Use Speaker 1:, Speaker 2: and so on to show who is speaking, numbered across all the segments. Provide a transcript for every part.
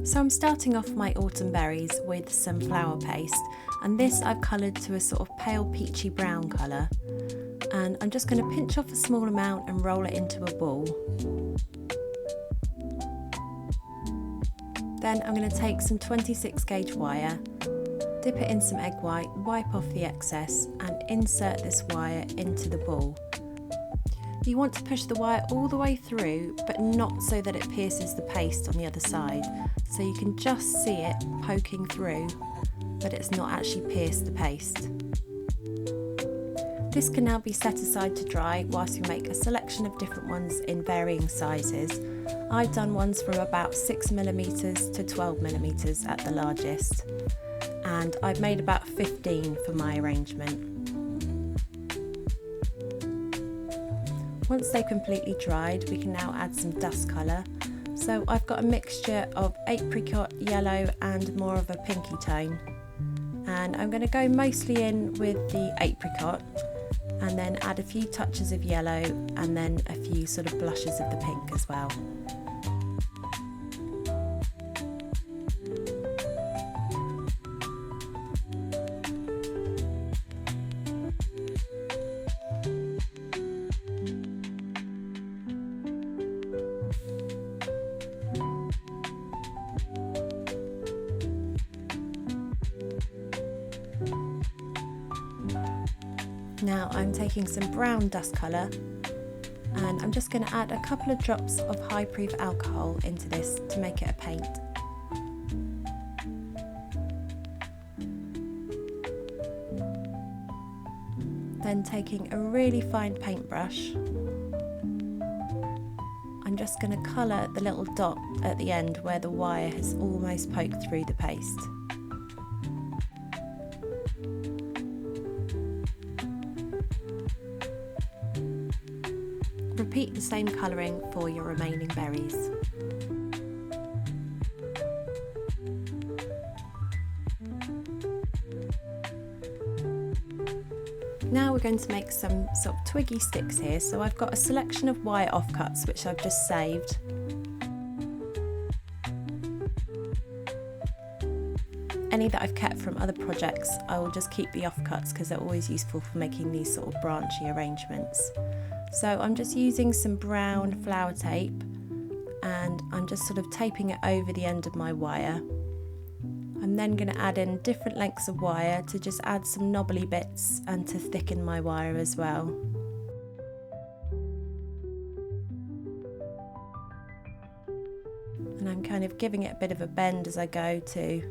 Speaker 1: So I'm starting off my autumn berries with some flower paste, and this I've coloured to a sort of pale peachy brown colour, and I'm just going to pinch off a small amount and roll it into a ball. Then I'm going to take some 26 gauge wire, dip it in some egg white, wipe off the excess and insert this wire into the ball. You want to push the wire all the way through, but not so that it pierces the paste on the other side. So you can just see it poking through, but it's not actually pierced the paste. This can now be set aside to dry whilst we make a selection of different ones in varying sizes. I've done ones from about 6mm to 12mm at the largest, and I've made about 15 for my arrangement. Once they've completely dried, we can now add some dust colour. So I've got a mixture of apricot, yellow and more of a pinky tone. And I'm going to go mostly in with the apricot and then add a few touches of yellow and then a few sort of blushes of the pink as well. Now I'm taking some brown dust colour and I'm just going to add a couple of drops of high proof alcohol into this to make it a paint. Then taking a really fine paintbrush, I'm just going to colour the little dot at the end where the wire has almost poked through the paste. Repeat the same colouring for your remaining berries. Now we're going to make some sort of twiggy sticks here, so I've got a selection of wire offcuts which I've just saved. Any that I've kept from other projects, I will just keep the offcuts because they're always useful for making these sort of branchy arrangements. So I'm just using some brown flower tape and I'm just sort of taping it over the end of my wire. I'm then going to add in different lengths of wire to just add some knobbly bits and to thicken my wire as well. And I'm kind of giving it a bit of a bend as I go too.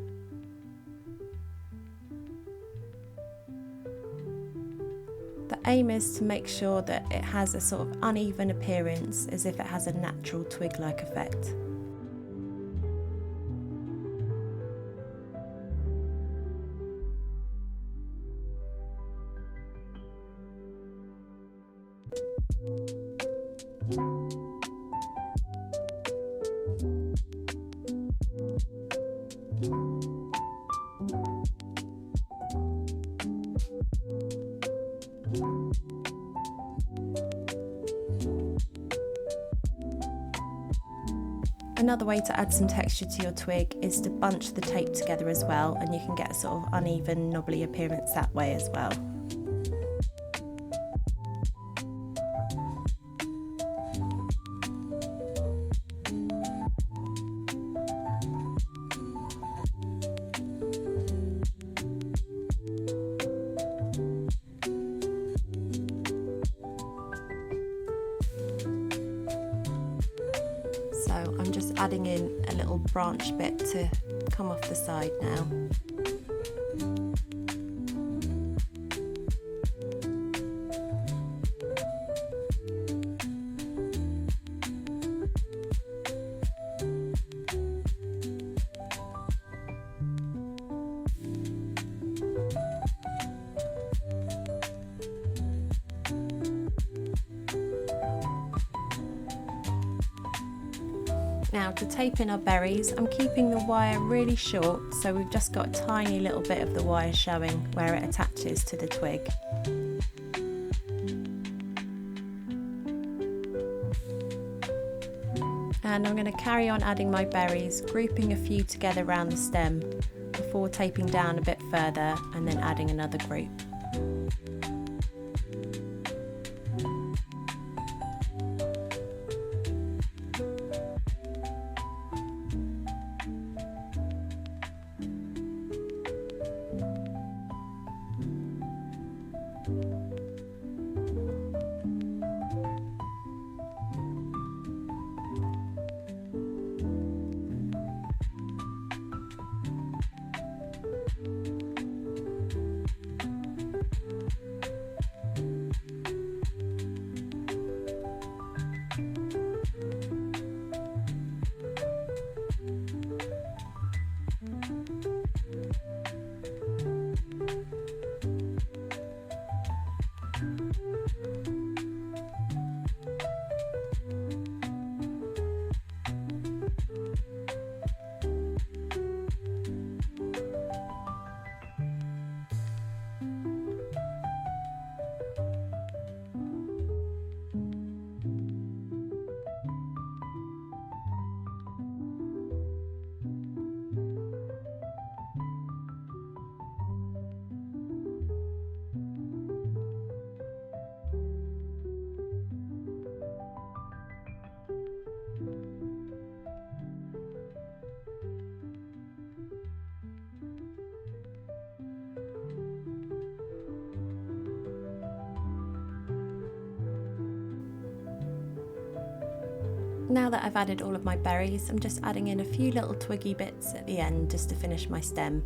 Speaker 1: The aim is to make sure that it has a sort of uneven appearance, as if it has a natural twig-like effect. Another way to add some texture to your twig is to bunch the tape together as well, and you can get a sort of uneven, knobbly appearance that way as well. So I'm just adding in a little branch bit to come off the side now. Now to tape in our berries, I'm keeping the wire really short, so we've just got a tiny little bit of the wire showing where it attaches to the twig. And I'm going to carry on adding my berries, grouping a few together around the stem before taping down a bit further and then adding another group. Now that I've added all of my berries, I'm just adding in a few little twiggy bits at the end just to finish my stem.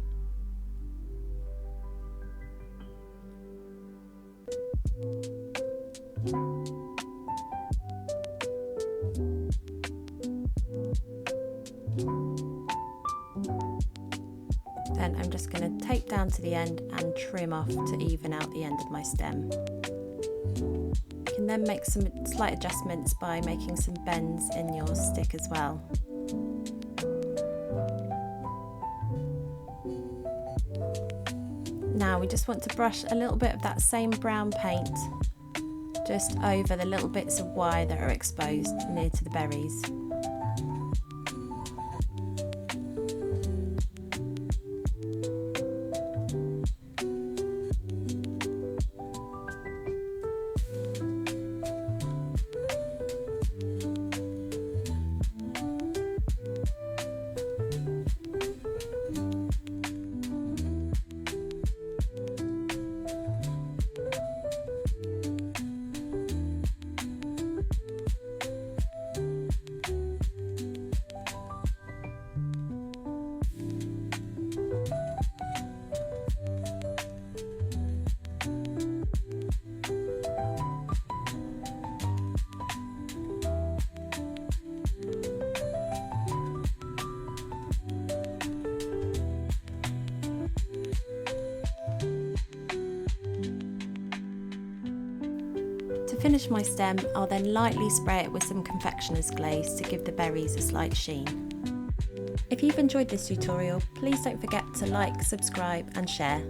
Speaker 1: Then I'm just going to tape down to the end and trim off to even out the end of my stem. You can then make some slight adjustments by making some bends in your stick as well. Now we just want to brush a little bit of that same brown paint just over the little bits of wire that are exposed near to the berries. To finish my stem, I'll then lightly spray it with some confectioner's glaze to give the berries a slight sheen. If you've enjoyed this tutorial, please don't forget to like, subscribe and share.